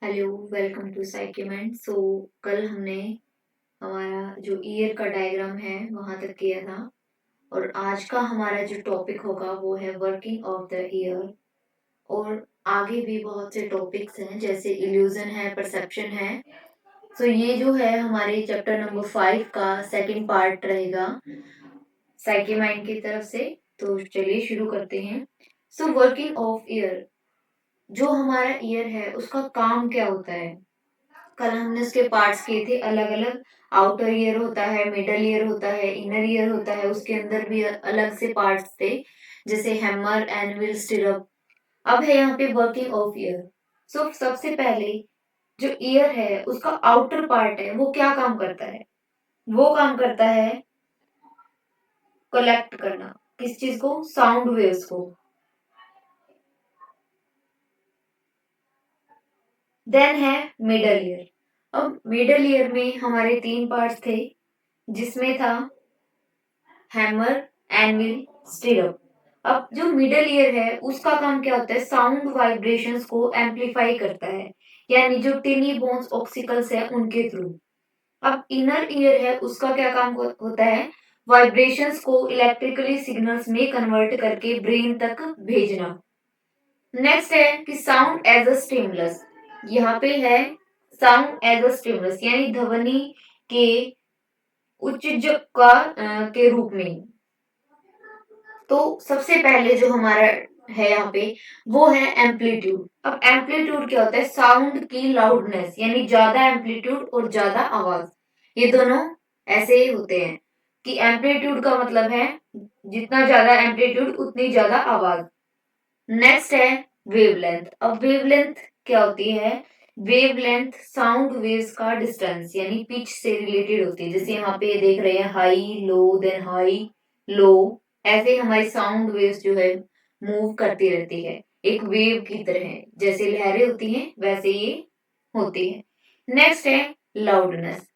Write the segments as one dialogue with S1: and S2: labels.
S1: Hello, welcome to साइक्यूमेंट। कल हमने हमारा जो ईयर का डायग्राम है वहां तक किया था और आज का हमारा जो टॉपिक होगा वो है वर्किंग ऑफ द ईयर। और आगे भी बहुत से टॉपिक्स हैं जैसे इल्यूजन है, परसेप्शन है। ये जो है हमारे चैप्टर नंबर 5 का सेकंड पार्ट रहेगा साइकी माइंड की तरफ से। तो चलिए शुरू करते हैं। वर्किंग ऑफ ईयर, जो हमारा ईयर है उसका काम क्या होता है। कल हमने उसके पार्ट्स किए थे अलग अलग। आउटर ईयर होता है, मिडल ईयर होता है, इनर ईयर होता है, उसके अंदर भी अलग से पार्ट्स थे जैसे हैमर, एनविल, स्टिरअप। अब है यहाँ पे वर्किंग ऑफ ईयर। सबसे पहले जो ईयर है उसका आउटर पार्ट है वो क्या काम करता है। वो काम करता है कलेक्ट करना। किस चीज को? साउंड वेव्स को। देन है मिडल ईयर। अब मिडल ईयर में हमारे तीन पार्ट्स थे जिसमें था हैमर, एनविल, स्टिरअप। अब जो मिडल ईयर है उसका काम क्या होता है? साउंड वाइब्रेशंस को एम्पलीफाई करता है, यानी जो टिनी बोन्स ऑक्सिकल्स है उनके थ्रू। अब इनर ईयर है उसका क्या काम होता है? वाइब्रेशंस को इलेक्ट्रिकली सिग्नल्स में कन्वर्ट करके ब्रेन तक भेजना। नेक्स्ट है कि साउंड एज अ स्टिमुलस। यहाँ पे है साउंड एज अ स्टिमुलस, यानी ध्वनि के उत्तेजक के रूप में। तो सबसे पहले जो हमारा है यहाँ पे वो है एम्पलीट्यूड। अब एम्पलीट्यूड क्या होता है? साउंड की लाउडनेस, यानी ज्यादा एम्पलीट्यूड और ज्यादा आवाज। ये दोनों ऐसे ही होते हैं कि एम्पलीट्यूड का मतलब है जितना ज्यादा एम्पलीट्यूड उतनी ज्यादा आवाज। नेक्स्ट है वेवलेंथ। अब वेवलेंथ क्या होती है? वेवलेंथ साउंड वेव्स का डिस्टेंस यानी पिच से रिलेटेड होती है। जैसे यहाँ पे देख रहे हैं high low, then high low, ऐसे हमारी साउंड वेव्स जो है मूव करती रहती है एक वेव की तरह। जैसे लहरें होती हैं वैसे ये होती है। नेक्स्ट है लाउडनेस।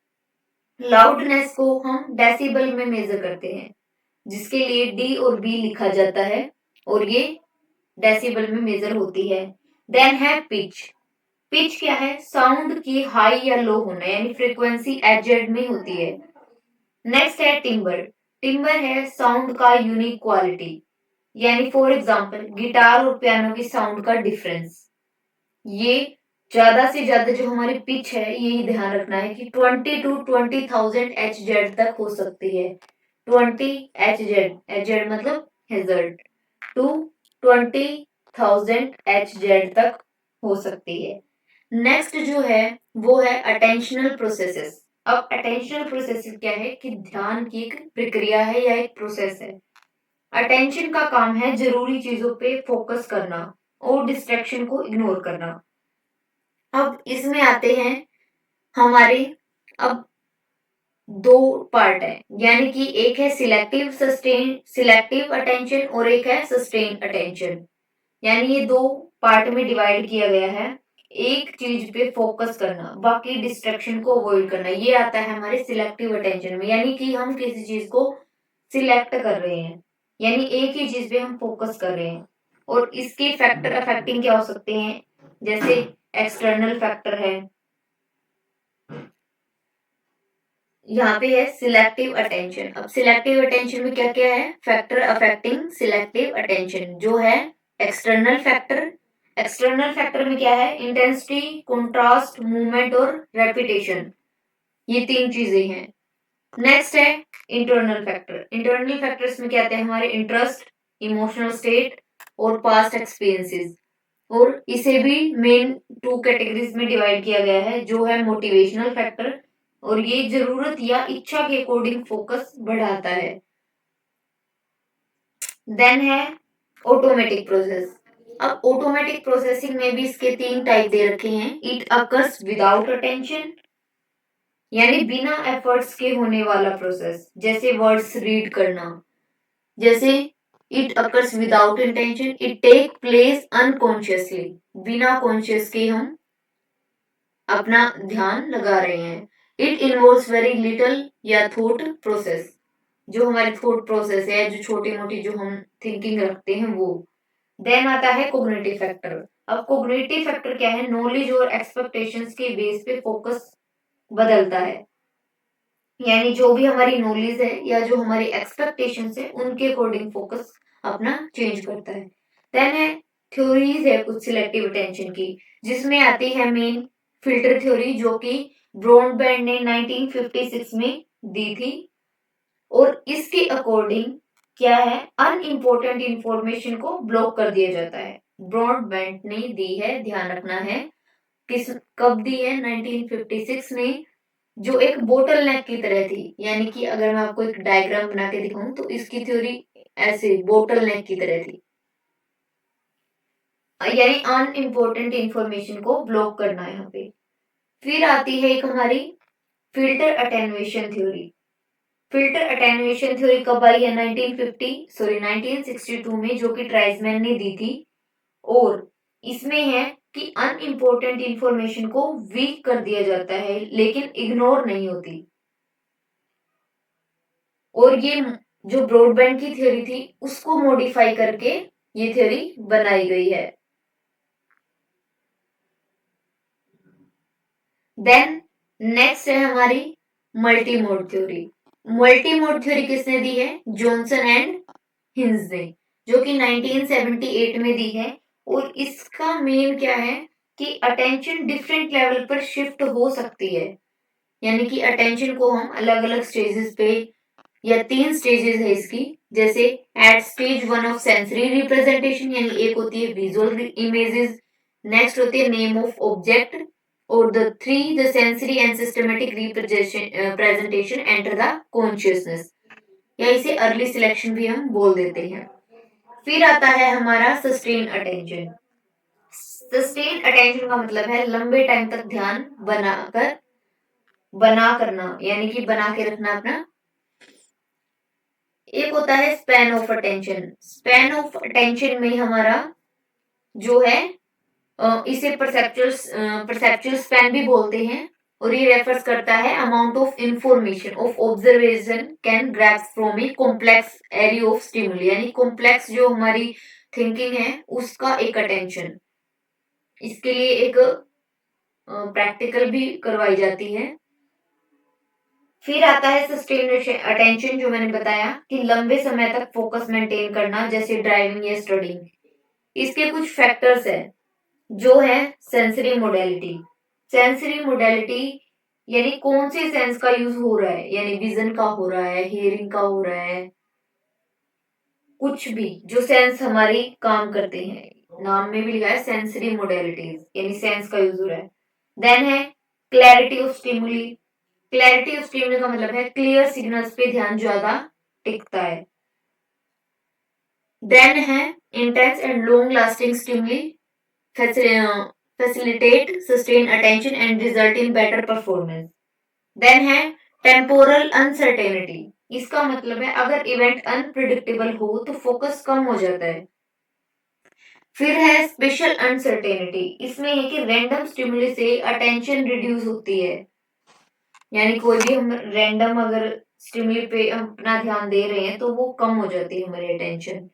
S1: लाउडनेस को हम डेसिबल में मेजर करते हैं, जिसके लिए डी और बी लिखा जाता है और ये डेसिबल में मेजर होती है। देन है पिच। पिच क्या है? साउंड की हाई या लो होना, यानी फ्रीक्वेंसी एजेड में होती है। नेक्स्ट है टिम्बर। टिम्बर है साउंड का यूनिक क्वालिटी, यानी फॉर एग्जांपल गिटार और पियानो की साउंड का डिफरेंस। ये ज्यादा से ज्यादा जो हमारी पिच है यही ध्यान रखना है कि 20 to 20,000 एच जेड तक हो सकती है। 20 एच जेड, एच जेड मतलब हेजर्ड, टू 20,000 एच जेड तक हो सकती है। नेक्स्ट जो है वो है अटेंशनल प्रोसेसेस। अब अटेंशनल प्रोसेसेस क्या है? कि ध्यान की एक प्रक्रिया है या एक प्रोसेस है। अटेंशन का काम है जरूरी चीजों पे फोकस करना और डिस्ट्रैक्शन को इग्नोर करना। अब इसमें आते हैं हमारे, अब दो पार्ट है, यानी कि एक है सिलेक्टिव अटेंशन और एक है सस्टेन अटेंशन। यानी ये दो पार्ट में डिवाइड किया गया है। एक चीज पे फोकस करना, बाकी डिस्ट्रैक्शन को अवॉइड करना, ये आता है हमारे सिलेक्टिव अटेंशन में। यानी कि हम किसी चीज को सिलेक्ट कर रहे हैं, यानी एक ही चीज पे हम फोकस कर रहे हैं। और इसके फैक्टर अफेक्टिंग क्या हो सकते हैं? जैसे एक्सटर्नल फैक्टर है, यहाँ पे है सिलेक्टिव अटेंशन। अब सिलेक्टिव अटेंशन में क्या क्या है? फैक्टर अफेक्टिंग सिलेक्टिव अटेंशन जो है एक्सटर्नल फैक्टर। एक्सटर्नल फैक्टर में क्या है? इंटेंसिटी, कंट्रास्ट, मूवमेंट और रेपिटेशन, ये तीन चीजें हैं। नेक्स्ट है इंटरनल फैक्टर। इंटरनल फैक्टर्स में क्या आते हैं? हमारे इंटरेस्ट, इमोशनल स्टेट और पास्ट एक्सपीरियंसेस। और इसे भी मेन टू कैटेगरीज में डिवाइड किया गया है, जो है मोटिवेशनल फैक्टर, और ये जरूरत या इच्छा के अकॉर्डिंग फोकस बढ़ाता है। देन है ऑटोमेटिक प्रोसेस। अब ऑटोमेटिक प्रोसेसिंग में भी इसके तीन टाइप दे रखे हैं। इट अकर्स विदाउट अटेंशन, यानी बिना एफर्ट्स के होने वाला प्रोसेस, जैसे वर्ड्स रीड करना। जैसे it occurs without intention, it take place unconsciously, बिना कॉन्शियस के हम अपना ध्यान लगा रहे हैं। इट इन्वॉल्व्स वेरी लिटिल या थॉट प्रोसेस, जो हमारी थॉट प्रोसेस है, जो छोटी मोटी जो हम थिंकिंग रखते हैं वो। देन आता है कोग्निटिव फैक्टर। अब कोग्निटिव फैक्टर क्या है, नॉलेज और एक्सपेक्टेशंस के बेस पे फोकस बदलता है, यानी जो भी हमारी नॉलेज है या जो हमारी एक्सपेक्टेशंस है उनके अकॉर्डिंग फोकस अपना चेंज करता है। देन है थ्योरीज है कुछ सिलेक्टिव अटेंशन की, जिसमें आती है मेन फिल्टर थ्योरी, जो कि ब्रॉडबैंड ने 1956 में दी थी। और इसके अकॉर्डिंग क्या है, अनइम्पोर्टेंट इंफॉर्मेशन को ब्लॉक कर दिया जाता है। ब्रॉडबैंड ने दी है, ध्यान रखना है, किस कब दी है, 1956 में, जो एक बोटल नेक की तरह थी। यानी कि अगर मैं आपको एक डायग्राम बना के दिखाऊं तो इसकी थ्योरी ऐसे बोटल नेक की तरह थी, यानी अनइम्पोर्टेंट इंफॉर्मेशन को ब्लॉक करना यहाँ पे। फिर आती है एक हमारी filter attenuation theory. Filter attenuation theory कब आई है, 1962 में, जो कि ट्राइजमैन ने दी थी। और इसमें है कि अनइम्पोर्टेंट इंफॉर्मेशन को वीक कर दिया जाता है लेकिन इग्नोर नहीं होती। और ये जो ब्रॉडबैंड की थ्योरी थी उसको मॉडिफाई करके ये थ्योरी बनाई गई है। देन नेक्स्ट है हमारी multi mode theory. Multi mode theory किसने दी है, जॉनसन एंड हिंस ने, जो कि 1978 में दी है। और इसका मेन क्या है कि अटेंशन डिफरेंट लेवल पर शिफ्ट हो सकती है, यानी कि अटेंशन को हम अलग अलग स्टेजेस पे, या 3 स्टेजेस है इसकी, जैसे at stage 1 of sensory representation, यानी एक होती है विजुअल इमेजेस, नेक्स्ट होती है नेम ऑफ ऑब्जेक्ट, और the 3 the sensory and systematic representation enter the consciousness, या इसे अर्ली सिलेक्शन भी हम बोल देते हैं। फिर आता है हमारा सस्टेन अटेंशन। सस्टेन अटेंशन का मतलब है लंबे टाइम तक ध्यान बना करना, यानी कि बना के रखना अपना। एक होता है span of attention. Span of attention में हमारा जो है इसे परसेप्चुअल स्पैन भी बोलते हैं, और ये रेफर्स करता है amount of information of observation can grasp from a complex area of stimuli, यानी कॉम्प्लेक्स जो हमारी थिंकिंग है उसका एक अटेंशन। इसके लिए एक प्रैक्टिकल भी करवाई जाती है। फिर आता है सस्टेन अटेंशन, जो मैंने बताया कि लंबे समय तक फोकस मेंटेन करना, जैसे ड्राइविंग या स्टडिंग। इसके कुछ फैक्टर्स है, जो है सेंसरी मोडेलिटी। सेंसरी मोडेलिटी यानी कौन से सेंस का यूज हो रहा है, यानी विजन का हो रहा है, हियरिंग का हो रहा है, कुछ भी जो सेंस हमारी काम करते हैं, नाम में भी लिखा है सेंसरी मोडेलिटीज, यानी सेंस का यूज हो रहा है। देन है clarity of stimuli. Clarity of stimuli का मतलब है क्लियर सिग्नल्स पे ध्यान ज्यादा टिकता है। देन है intense and long lasting stimuli facilitate sustained attention and result in better performance. Then है temporal uncertainty। इसका मतलब है अगर इवेंट अनप्रिडिक्टेबल हो तो फोकस कम हो जाता है। फिर है स्पेशल अनसर्टेनिटी। इसमें है कि रैंडम स्टिमुली से अटेंशन रिड्यूस होती है, यानी कोई भी हम रैंडम अगर स्टिमुली पे अपना ध्यान दे रहे हैं तो वो कम हो जाती है हमारी अटेंशन।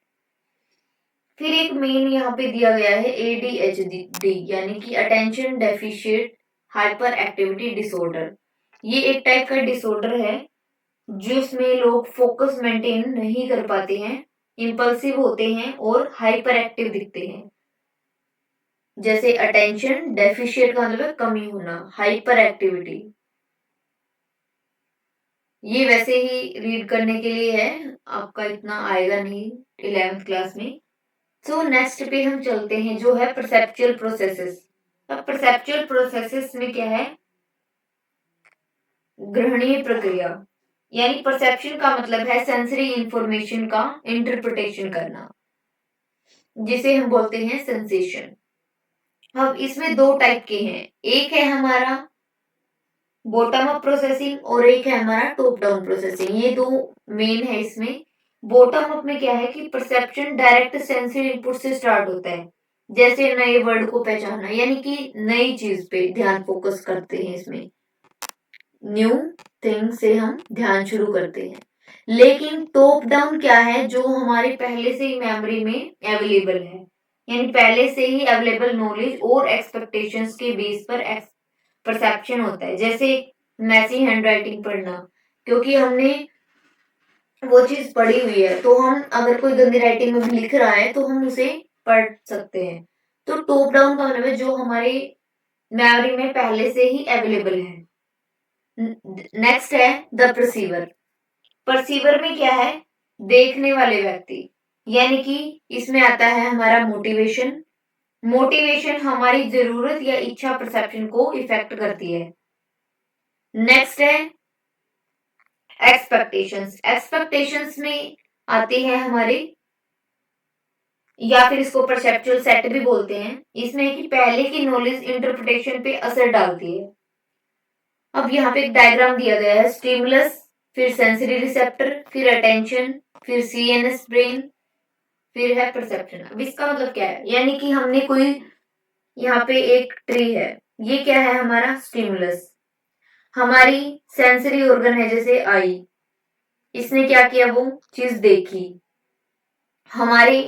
S1: फिर एक मेन यहाँ पे दिया गया है ADHD, यानी कि attention deficit hyper activity disorder. ये एक टाइप का डिसऑर्डर है जिसमें लोग फोकस मेंटेन नहीं कर पाते हैं, इंपल्सिव होते हैं और हाइपर एक्टिव दिखते हैं। जैसे अटेंशन डेफिशिएट का मतलब है कमी होना, हाइपर एक्टिविटी। ये वैसे ही रीड करने के लिए है, आपका इतना आएगा नहीं 11th क्लास में। तो नेक्स्ट पे हम चलते हैं, जो है परसेप्चुअल प्रोसेसेस। अब परसेप्चुअल प्रोसेसेस में क्या है, ग्रहणीय प्रक्रिया, यानी परसेप्शन का मतलब है सेंसरी इंफॉर्मेशन का इंटरप्रिटेशन करना, जिसे हम बोलते हैं सेंसेशन। अब इसमें 2 टाइप के हैं, एक है हमारा बॉटम अप प्रोसेसिंग और एक है हमारा टॉप डाउन प्रोसेसिंग। ये 2 मेन है इसमें। बॉटम अप में क्या है कि परसेप्शन डायरेक्ट सेंसरी इनपुट से स्टार्ट होता है, जैसे नए वर्ड को पहचानना, यानी कि नई चीज पे ध्यान फोकस करते हैं। इसमें न्यू थिंग से हम ध्यान शुरू करते हैं। लेकिन टॉप डाउन क्या है, जो हमारे पहले से ही मेमोरी में अवेलेबल है, यानी पहले से ही अवेलेबल नॉलेज और एक्सपेक्टेशंस के बेस पर परसेप्शन होता है। जैसे मैसी हैंडराइटिंग पढ़ना, क्योंकि हमने वो चीज पढ़ी हुई है, तो हम अगर कोई गंदी राइटिंग में भी लिख रहा है तो हम उसे पढ़ सकते हैं। तो टॉप डाउन का मतलब है जो हमारी मेमोरी में पहले से ही अवेलेबल है। नेक्स्ट है द परसीवर। परसीवर में क्या है? देखने वाले व्यक्ति, यानी कि इसमें आता है हमारा मोटिवेशन। मोटिवेशन हमारी जरूरत या इच्छा परसेप्शन को इफेक्ट करती है। नेक्स्ट है एक्सपेक्टेशंस। एक्सपेक्टेशंस में आती है हमारे, या फिर इसको परसेप्चुअल सेट भी बोलते हैं, इसमें कि पहले की नॉलेज इंटरप्रिटेशन पे असर डालती है। अब यहाँ पे एक डायग्राम दिया गया है, स्टिमुलस, फिर सेंसरी रिसेप्टर, फिर अटेंशन, फिर सीएनएस ब्रेन, फिर है परसेप्शन। अब इसका मतलब क्या है? यानी कि हमने कोई, यहाँ पे एक ट्री है, ये क्या है? हमारा स्टिमुलस। हमारी सेंसरी ऑर्गन है जैसे आई, इसने क्या किया? वो चीज देखी, हमारी,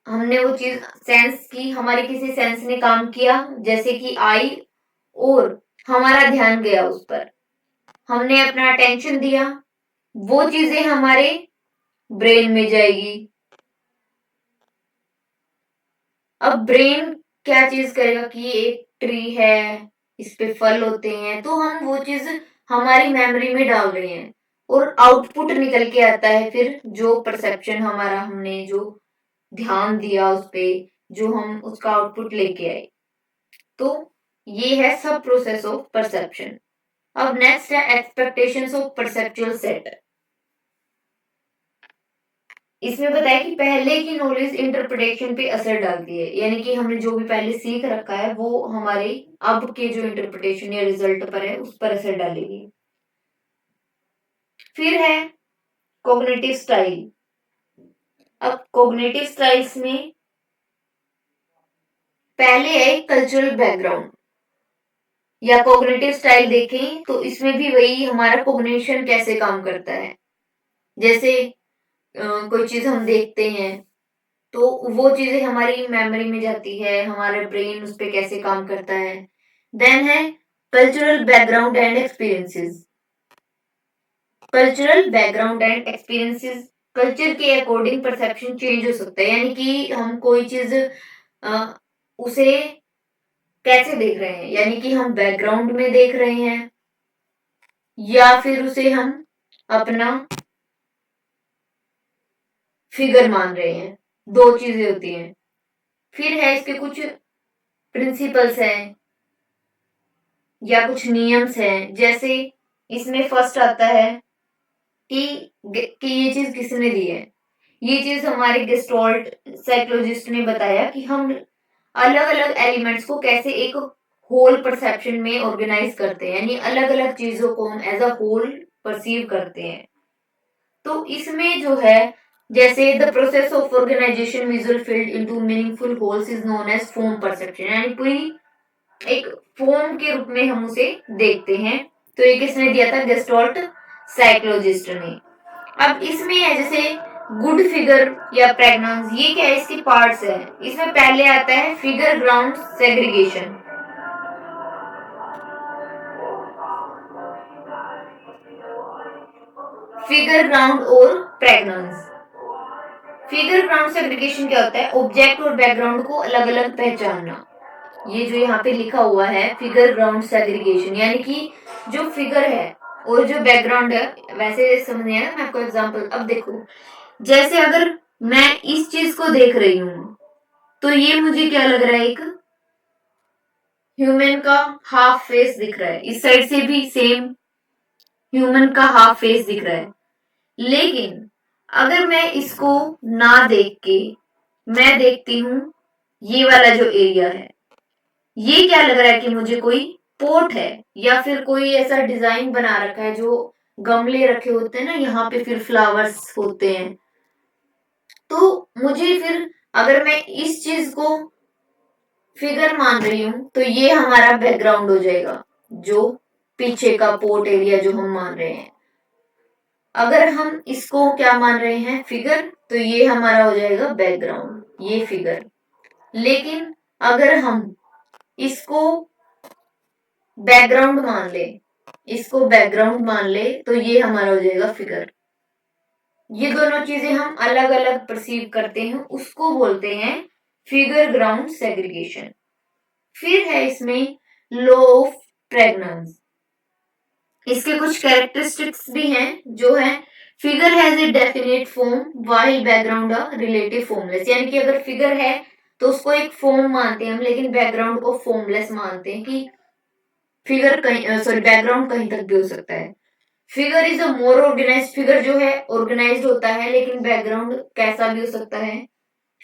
S1: हमने वो चीज सेंस की, हमारे किसी सेंस ने काम किया जैसे कि आई, और हमारा ध्यान गया उस पर, हमने अपना अटेंशन दिया, वो चीजें हमारे ब्रेन में जाएगी। अब ब्रेन क्या चीज करेगा कि ये एक ट्री है, इस पे फल होते हैं, तो हम वो चीज हमारी मेमोरी में डाल रहे हैं और आउटपुट निकल के आता है, फिर जो परसेप्शन हमारा, हमने जो ध्यान दिया उस पे, जो हम उसका आउटपुट लेके आए। तो ये है सब प्रोसेस ऑफ परसेप्शन। अब नेक्स्ट है एक्सपेक्टेशंस ऑफ परसेप्चुअल सेट। इसमें बताया कि पहले की नॉलेज इंटरप्रिटेशन पे असर डालती है, यानी कि हमने जो भी पहले सीख रखा है वो हमारे अब के जो इंटरप्रिटेशन या रिजल्ट पर है उस पर असर डालेगी। फिर है कॉग्निटिव स्टाइल। अब कॉग्निटिव स्टाइल्स में पहले है कल्चरल बैकग्राउंड या कॉग्निटिव स्टाइल देखें तो इसमें भी वही हमारा कॉग्निशन कैसे काम करता है। जैसे कोई चीज हम देखते हैं तो वो चीजें हमारी मेमोरी में जाती है, हमारा ब्रेन उस पर कैसे काम करता है। देन है cultural background and experiences. Cultural background and experiences, culture के अकॉर्डिंग परसेप्शन चेंज हो सकता है, यानी कि हम कोई चीज उसे कैसे देख रहे हैं, यानी कि हम बैकग्राउंड में देख रहे हैं या फिर उसे हम अपना फिगर मान रहे हैं, दो चीजें होती हैं। फिर है इसके कुछ प्रिंसिपल्स हैं या कुछ नियम्स हैं। जैसे इसमें फर्स्ट आता है कि ये चीज किसने दी है। ये चीज हमारे गेस्टोल्ट साइकोलॉजिस्ट ने बताया कि हम अलग अलग एलिमेंट्स को कैसे एक होल परसेप्शन में ऑर्गेनाइज करते हैं, यानी अलग अलग चीजों को हम एज अ होल परसीव करते हैं। तो इसमें जो है, जैसे the process of organisation visual field into meaningful wholes is known as form perception, यानी पूरी एक फॉर्म के रूप में हम उसे देखते हैं। तो ये किसने दिया था? गेस्टोल्ट साइकोलॉजिस्ट ने। अब इसमें है जैसे गुड फिगर या प्रेगनेंस, ये क्या है? इसके पार्ट्स है। इसमें पहले आता है figure ground segregation. Figure ground और प्रेगनेंस। फिगर ग्राउंड सेग्रीगेशन क्या होता है? ऑब्जेक्ट और बैकग्राउंड को अलग अलग पहचानना। ये जो यहाँ पे लिखा हुआ है फिगर ग्राउंड सेग्रीगेशन, यानी कि जो फिगर है और जो बैकग्राउंड है, वैसे समझ नहीं आया, मैं आपको एग्जांपल अब देखो। जैसे अगर मैं इस चीज को देख रही हूँ तो ये मुझे क्या लग रहा है? एक ह्यूमन का हाफ फेस दिख रहा है, इस साइड से भी सेम ह्यूमन का हाफ फेस दिख रहा है। लेकिन अगर मैं इसको ना देख के मैं देखती हूँ ये वाला जो एरिया है, ये क्या लग रहा है कि मुझे कोई पोट है या फिर कोई ऐसा डिजाइन बना रखा है, जो गमले रखे होते हैं ना, यहाँ पे फिर फ्लावर्स होते हैं। तो मुझे फिर अगर मैं इस चीज को फिगर मान रही हूं तो ये हमारा बैकग्राउंड हो जाएगा, जो पीछे का पोर्ट एरिया जो हम मान रहे हैं। अगर हम इसको क्या मान रहे हैं? फिगर, तो ये हमारा हो जाएगा बैकग्राउंड, ये फिगर। लेकिन अगर हम इसको बैकग्राउंड मान ले, इसको बैकग्राउंड मान ले तो ये हमारा हो जाएगा फिगर। ये दोनों चीजें हम अलग अलग परसीव करते हैं, उसको बोलते हैं फिगर ग्राउंड सेग्रीगेशन। फिर है इसमें लॉ ऑफ प्रेग्नेंस। इसके कुछ कैरेक्टरिस्टिक्स भी हैं जो है figure has a definite form while background a relative formless. यानी कि अगर फिगर है तो उसको एक फॉर्म मानते हैं हम, लेकिन बैकग्राउंड को फॉर्मलेस मानते हैं कि फिगर कहीं सॉरी बैकग्राउंड कहीं तक भी हो सकता है। Figure is a more organised. Figure जो है ऑर्गेनाइज्ड होता है, लेकिन बैकग्राउंड कैसा भी हो सकता है।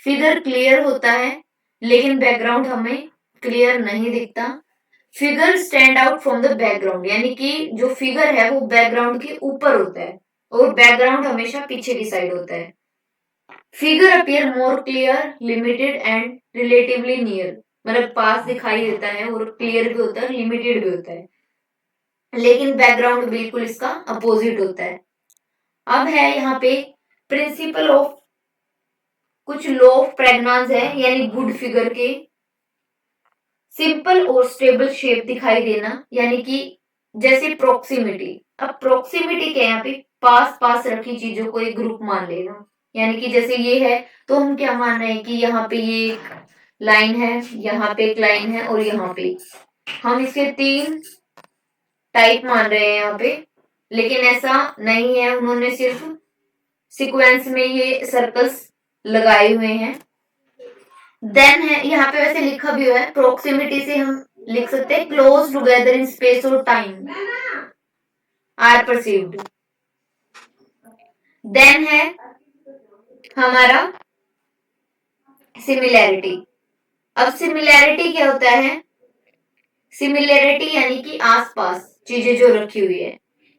S1: फिगर क्लियर होता है, लेकिन बैकग्राउंड हमें क्लियर नहीं दिखता। Figure stand out from the background, यानी कि जो फिगर है वो बैकग्राउंड के ऊपर होता है और बैकग्राउंड हमेशा पीछे की साइड होता है। Figure appear more clear, limited and relatively near. मतलब पास दिखाई देता है और क्लियर भी होता है, लिमिटेड भी होता है, लेकिन बैकग्राउंड बिल्कुल इसका अपोजिट होता है। अब है यहाँ पे प्रिंसिपल ऑफ कुछ लॉ ऑफ प्रेग्नेंस है, यानी गुड फिगर के सिंपल और स्टेबल शेप दिखाई देना, यानी कि जैसे प्रोक्सीमिटी। अब प्रोक्सीमिटी क्या है, यहाँ पे पास पास रखी चीजों को एक ग्रुप मान लेना। यानी कि जैसे ये है तो हम क्या मान रहे हैं कि यहाँ पे ये एक लाइन है, यहाँ पे एक लाइन है और यहाँ पे हम इसके 3 टाइप मान रहे हैं यहाँ पे, लेकिन ऐसा नहीं है, उन्होंने सिर्फ सीक्वेंस में ये सर्कल्स लगाए हुए हैं। देन है यहाँ पे वैसे लिखा भी हुआ है, प्रोक्सिमिटी से हम लिख सकते हैं क्लोज टुगेदर इन स्पेस और टाइम आर परसीव्ड। देन है हमारा सिमिलैरिटी। अब सिमिलैरिटी क्या होता है, सिमिलैरिटी यानी कि आसपास चीजें जो रखी हुई है,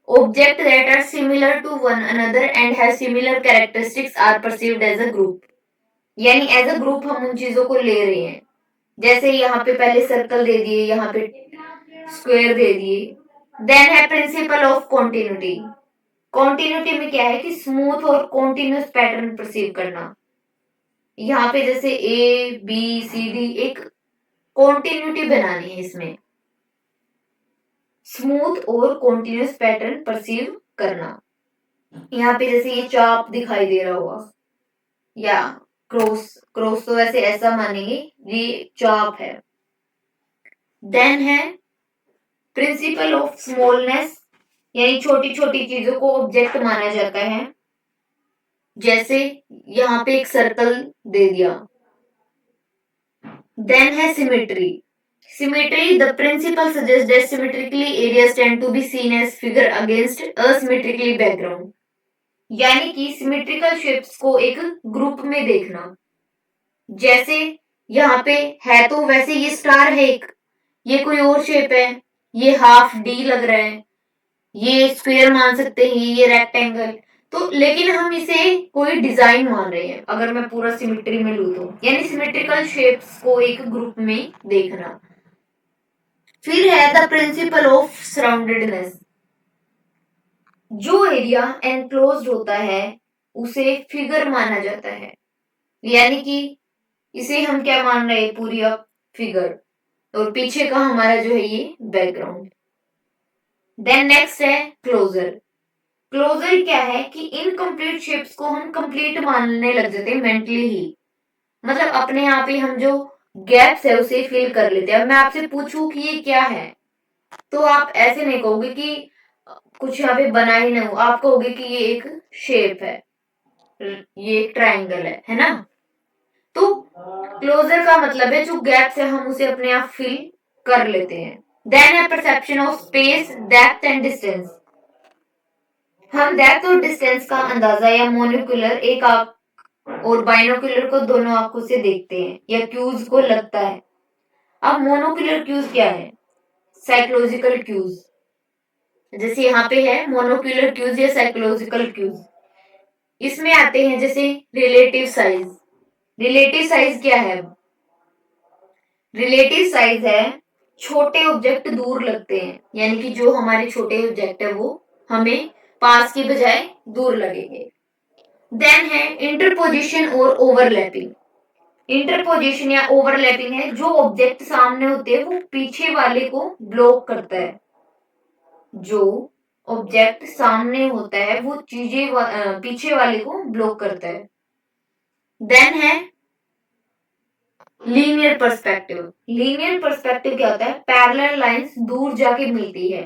S1: object that are similar to one another and have similar characteristics are perceived as a group. यानी एज अ ग्रुप हम उन चीजों को ले रहे हैं। जैसे यहाँ पे पहले सर्कल दे दिए, यहाँ पे स्क्वायर दे दिए। देन है प्रिंसिपल ऑफ कॉन्टिन्यूटी। कॉन्टिन्यूटी में क्या है कि स्मूथ और कॉन्टिन्यूस पैटर्न परसीव करना। यहाँ पे जैसे ए बी सी डी एक कॉन्टिन्यूटी बनानी है, इसमें स्मूथ और कॉन्टिन्यूस पैटर्न परसीव करना। यहाँ पे जैसे ये चाप दिखाई दे रहा होगा या क्रॉस, क्रॉस तो वैसे ऐसा मानेंगे, ये चाप है। देन है प्रिंसिपल ऑफ स्मॉलनेस, यानी छोटी छोटी चीजों को ऑब्जेक्ट माना जाता है। जैसे यहाँ पे एक सर्कल दे दिया। देन है symmetry. Symmetry the principle suggest that symmetrically areas tend to be seen as figure against asymmetrically background. यानी कि सिमेट्रिकल शेप्स को एक ग्रुप में देखना। जैसे यहाँ पे है तो वैसे ये स्टार है एक, ये कोई और शेप है, ये हाफ डी लग रहा है, ये स्क्वायर मान सकते हैं, ये रेक्टेंगल। तो लेकिन हम इसे कोई डिजाइन मान रहे हैं अगर मैं पूरा सिमेट्री में लूं तो, यानी सिमेट्रिकल शेप्स को एक ग्रुप में देखना। फिर है द प्रिंसिपल ऑफ सराउंडेडनेस। जो एरिया एनक्लोज्ड होता है उसे फिगर माना जाता है, यानी कि इसे हम क्या मान रहे हैं, पूरी अब फिगर, और पीछे का हमारा जो है ये बैकग्राउंड। देन नेक्स्ट है क्लोजर। क्लोजर क्या है कि इनकम्प्लीट शेप्स को हम कंप्लीट मानने लग जाते हैं मेंटली ही। मतलब अपने आप ही हम जो गैप्स है उसे फिल कर लेते हैं। अब मैं आपसे पूछूं कि ये क्या है, तो आप ऐसे नहीं कहोगे कि कुछ यहाँ पे बना ही नहीं हो, आप कहोगे कि ये एक शेप है, ये एक ट्राइंगल है ना। तो क्लोजर का मतलब है जो गैप्स है हम उसे अपने आप फिल कर लेते हैं। देन है perception of space, depth and distance. हम डेप्थ और डिस्टेंस का अंदाजा या मोनोकुलर एक आंख और बाइनोकुलर को दोनों आंखों से देखते हैं या क्यूज को लगता है। अब मोनोकुलर क्यूज क्या है, साइकोलॉजिकल क्यूज। जैसे यहाँ पे है मोनोकुलर क्यूज या साइकोलॉजिकल क्यूज, इसमें आते हैं जैसे रिलेटिव साइज। रिलेटिव साइज क्या है, रिलेटिव साइज है छोटे ऑब्जेक्ट दूर लगते हैं, यानी कि जो हमारे छोटे ऑब्जेक्ट है वो हमें पास की बजाय दूर लगेंगे। देन है इंटरपोजिशन और ओवरलैपिंग। इंटरपोजिशन या ओवरलैपिंग है, जो ऑब्जेक्ट सामने होते हैं वो पीछे वाले को ब्लॉक करता है। जो ऑब्जेक्ट सामने होता है वो पीछे वाले को ब्लॉक करता है। देन है लीनियर पर्सपेक्टिव। लीनियर पर्सपेक्टिव क्या होता है? पैरेलल लाइंस दूर जाके मिलती है,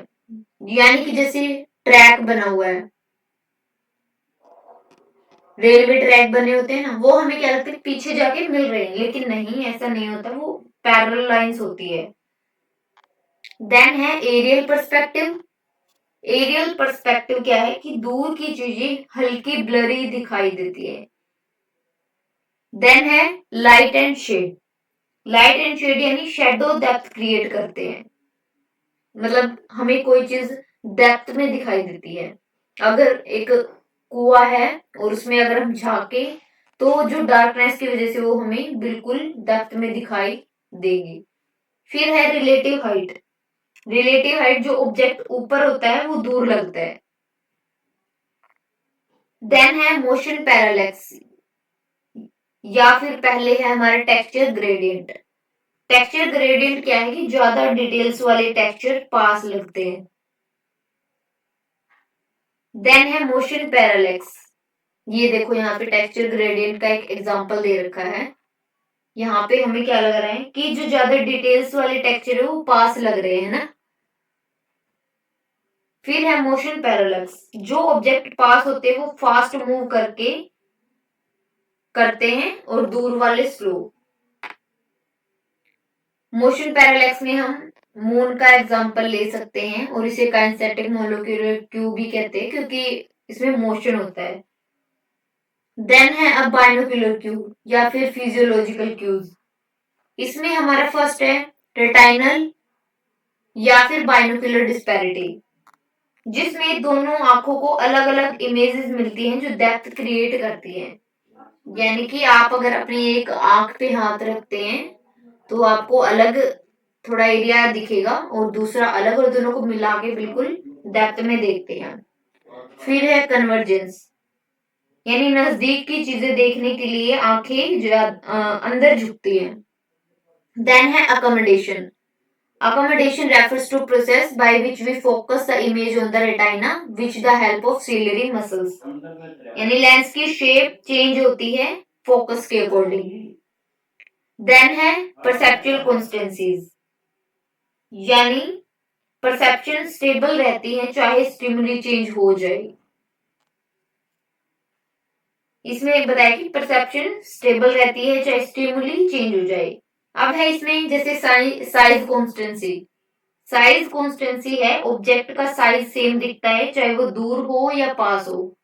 S1: यानी कि जैसे ट्रैक बना हुआ है, रेलवे ट्रैक बने होते हैं ना, वो हमें क्या लगता है पीछे जाके मिल रहे हैं, लेकिन नहीं, ऐसा नहीं होता, वो पैरेलल लाइंस होती है। देन है एरियल पर्सपेक्टिव। एरियल पर्सपेक्टिव क्या है कि दूर की चीजें हल्की ब्लरी दिखाई देती है। देन है light and shade. Light and shade यानी शेडो डेप्थ क्रिएट करते हैं, मतलब हमें कोई चीज डेप्थ में दिखाई देती है। अगर एक कुआं है और उसमें अगर हम झांके तो जो डार्कनेस की वजह से वो हमें बिल्कुल डेप्थ में दिखाई देगी। फिर है रिलेटिव हाइट। रिलेटिव हाइट, जो ऑब्जेक्ट ऊपर होता है वो दूर लगता है। देन है मोशन पैरालैक्स, या फिर पहले है हमारा टेक्सचर ग्रेडियंट। टेक्सचर ग्रेडियंट क्या है कि ज्यादा डिटेल्स वाले टेक्सचर पास लगते हैं। देन है मोशन पैरालैक्स। ये देखो यहाँ पे टेक्सचर ग्रेडियंट का एक एग्जांपल दे रखा है। यहाँ पे हमें क्या लग रहा है कि जो ज्यादा डिटेल्स वाले टेक्सचर है वो पास लग रहे हैं ना। फिर है मोशन पैरालैक्स, जो ऑब्जेक्ट पास होते हैं वो फास्ट मूव करते हैं और दूर वाले स्लो। मोशन पैरालैक्स में हम मून का एग्जांपल ले सकते हैं और इसे काइनेटिक मोलेक्युलर क्यू भी कहते हैं, क्योंकि इसमें मोशन होता है। देन है अब बाइनोक्यूलर क्यू या फिर फिजियोलॉजिकल क्यूज। इसमें हमारा फर्स्ट है रेटाइनल या फिर बाइनोक्यूलर डिस्पैरिटी, जिसमें दोनों आंखों को अलग अलग इमेजेस मिलती हैं जो डेप्थ क्रिएट करती हैं। यानी कि आप अगर अपनी एक आंख पे हाथ रखते हैं तो आपको अलग थोड़ा एरिया दिखेगा और दूसरा अलग, और दोनों को मिला के बिल्कुल डेप्थ में देखते हैं। फिर है कन्वर्जेंस, यानी नजदीक की चीजें देखने के लिए आंखें अंदर झुकती हैं। देन है accommodation. Accommodation refers to process by which we focus the image on the retina with the help of ciliary muscles. यानी लेंस की शेप चेंज होती है फोकस के अकॉर्डिंग। देन है परसेप्चुअल कॉन्स्टेंसीज, यानी परसेप्शन स्टेबल रहती है चाहे स्टिमुली चेंज हो जाए। इसमें बताया कि परसेप्शन स्टेबल रहती है चाहे स्टिमुली चेंज हो जाए। अब है इसमें जैसे साइज कॉन्स्टेंसी। साइज कॉन्स्टेंसी है ऑब्जेक्ट का साइज सेम दिखता है चाहे वो दूर हो या पास हो,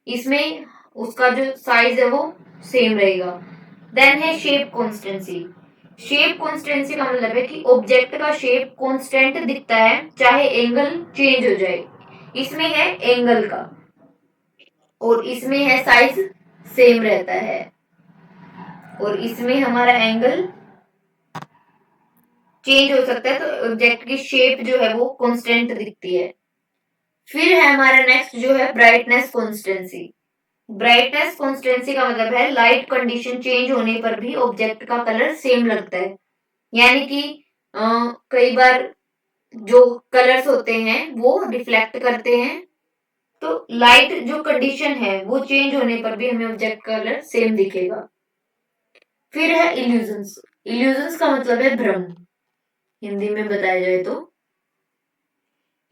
S1: इसमें उसका जो साइज है वो सेम रहेगा। देन है शेप कॉन्स्टेंसी। शेप कॉन्स्टेंसी का मतलब है कि ऑब्जेक्ट का शेप कांस्टेंट दिखता है चाहे एंगल चेंज हो जाए। इसमें है एंगल का, और इसमें है साइज सेम रहता है, और इसमें हमारा एंगल चेंज हो सकता है, तो ऑब्जेक्ट की शेप जो है वो कांस्टेंट दिखती है। फिर है हमारा नेक्स्ट जो है ब्राइटनेस कॉन्स्टेंसी। ब्राइटनेस कॉन्स्टेंसी का मतलब है लाइट कंडीशन चेंज होने पर भी ऑब्जेक्ट का कलर सेम लगता है। यानी कि कई बार जो कलर्स होते हैं वो रिफ्लेक्ट करते हैं, तो लाइट जो कंडीशन है वो चेंज होने पर भी हमें ऑब्जेक्ट कलर सेम दिखेगा। फिर है इल्यूजन्स। इल्यूजन्स का मतलब है भ्रम, हिंदी में बताया जाए तो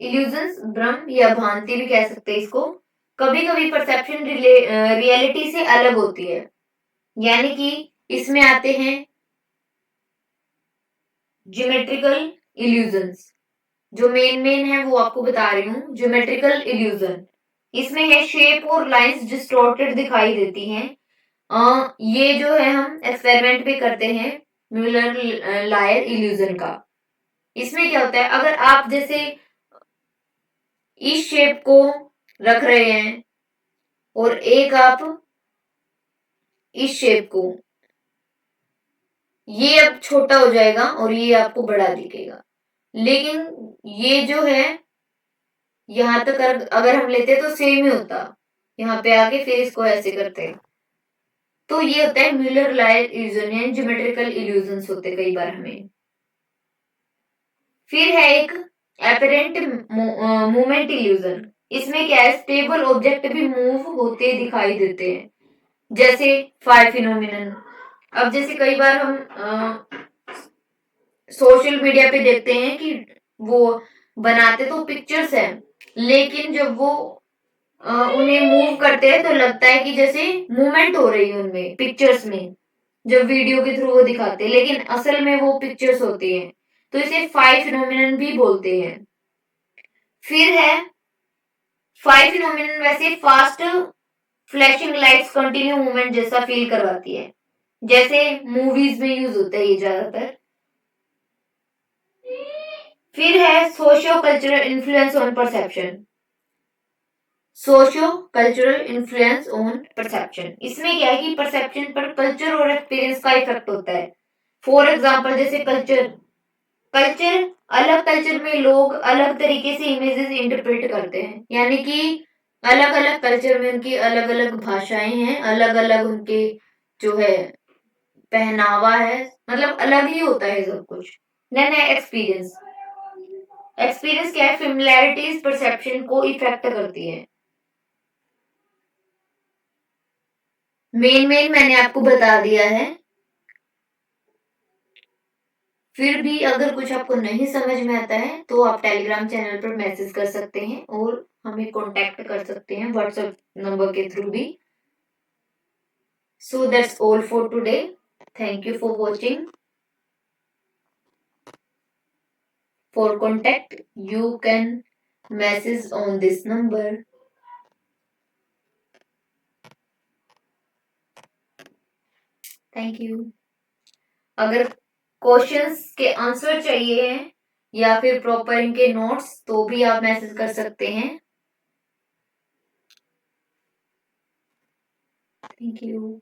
S1: इल्यूजन्स भ्रम या भ्रांति भी कह सकते हैं इसको। कभी कभी परसेप्शन रियलिटी से अलग होती है, यानी कि इसमें आते हैं ज्योमेट्रिकल इल्यूजन्स। जो मेन है वो आपको बता रही हूँ। ज्योमेट्रिकल इल्यूजन, इसमें है शेप और लाइंस डिस्टॉर्टेड दिखाई देती हैं। ये जो है हम एक्सपेरिमेंट भी करते हैं म्यूलर लायर इल्यूजन का। इसमें क्या होता है, अगर आप जैसे इस शेप को रख रहे हैं और एक आप इस शेप को, ये अब छोटा हो जाएगा और ये आपको बड़ा दिखेगा। लेकिन ये जो है यहां तक अगर हम लेते तो सेम ही होता, यहाँ पे आके फिर इसको ऐसे करते हैं तो ये होता है म्यूलर लायर इल्यूजन, यानी ज्योमेट्रिकल इल्यूजन्स होते हैं कई बार हमें। फिर है एक एपरेंट मूवमेंट इल्यूजन। इसमें क्या है, स्टेबल ऑब्जेक्ट भी मूव होते दिखाई देते हैं, जैसे फायर फिनोमिनन। अब जैसे कई बार हम सोशल मीडिया पे देखते हैं कि वो बनाते तो पिक्चर्स हैं, लेकिन जब वो उन्हें मूव करते हैं तो लगता है कि जैसे मूवमेंट हो रही है उनमें, पिक्चर्स में जब वीडियो के थ्रू वो दिखाते हैं, लेकिन असल में वो पिक्चर्स होती हैं। तो इसे फायर फिनोमिनन भी बोलते हैं। फिर है फायर फिनोमिनन, वैसे fast flashing lights continue movement जैसा फील करवाती है, जैसे मूवीज में यूज होता है ये ज्यादातर। फिर है socio cultural influence on perception. Socio cultural influence on perception, इसमें क्या है कि परसेप्शन पर कल्चर और एक्सपीरियंस का इफेक्ट होता है। फॉर एग्जाम्पल, जैसे कल्चर कल्चर अलग कल्चर में लोग अलग तरीके से इमेजेस इंटरप्रेट करते हैं, यानी कि अलग अलग कल्चर में उनकी अलग अलग भाषाएं हैं, अलग अलग उनके जो है पहनावा है, मतलब अलग ही होता है सब कुछ। देन है एक्सपीरियंस। एक्सपीरियंस क्या है, सिमिलैरिटीज परसेप्शन को इफेक्ट करती है। मेन मेन मैंने आपको बता दिया है। फिर भी अगर कुछ आपको नहीं समझ में आता है तो आप टेलीग्राम चैनल पर मैसेज कर सकते हैं और हमें कांटेक्ट कर सकते हैं व्हाट्सएप नंबर के थ्रू भी। So that's all for today. Thank you for watching. For contact, you can message on this number. Thank you. अगर क्वेश्चंस के आंसर चाहिए हैं या फिर प्रॉपर इनके नोट्स, तो भी आप मैसेज कर सकते हैं। Thank you.